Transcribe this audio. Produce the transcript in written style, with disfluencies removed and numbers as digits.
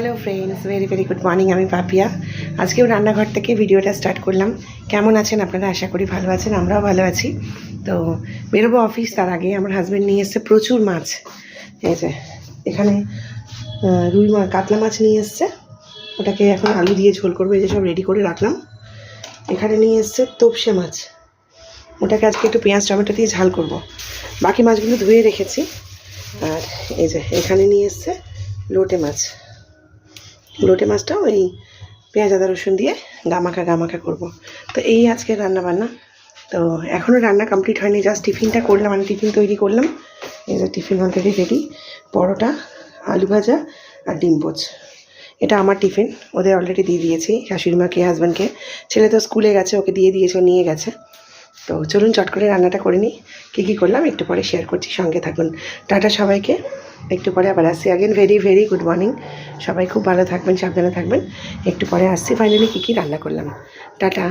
Hello friends, very very good morning. আমি পাপিয়া। আজকেও রান্নাঘর থেকে ভিডিওটা স্টার্ট করলাম। কেমন আছেন আপনারা? আশা করি ভালো আছেন, আমরাও ভালো আছি। তো বেরোবো অফিস, তার আগে আমার হাজব্যান্ড নিয়ে এসছে প্রচুর মাছ। এই যে এখানে রুই মাছ, কাতলা মাছ নিয়ে এসছে, ওটাকে এখন আলু দিয়ে ঝোল করবো। এই যে সব রেডি করে রাখলাম। এখানে নিয়ে এসছে তোপসে মাছ, ওটাকে আজকে একটু পেঁয়াজ টমেটো দিয়ে ঝাল করব। বাকি মাছগুলো ধুয়ে রেখেছি। আর এই যে এখানে নিয়ে এসছে লোটে মাছ। লোটে মাছটাও ওই পেঁয়াজ আদা রসুন দিয়ে গামাখা করব। তো এই আজকে রান্না বান্না। তো এখনও রান্না কমপ্লিট হয়নি, জাস্ট টিফিনটা করলাম, মানে টিফিন তৈরি করলাম। এই যে টিফিন অলরেডি রেডি, পরোটা, আলু ভাজা আর ডিম পোচ। এটা আমার টিফিন, ওদের অলরেডি দিয়ে দিয়েছি, শাশুড়ি মাকে, হাজব্যান্ডকে। ছেলে তো স্কুলে গেছে, ওকে দিয়ে দিয়েছে, ও নিয়ে গেছে। তো চলুন চট করে রান্নাটা করে নিই। কী করলাম একটু পরে শেয়ার করছি, সঙ্গে থাকুন। টাটা সবাইকে, একটু পরে আবার আসছি। Again very very good morning. সবাই খুব ভালো থাকবেন, সাবধানে থাকবেন। একটু পরে আসছি ফাইনালি কী রান্না করলাম। টাটা।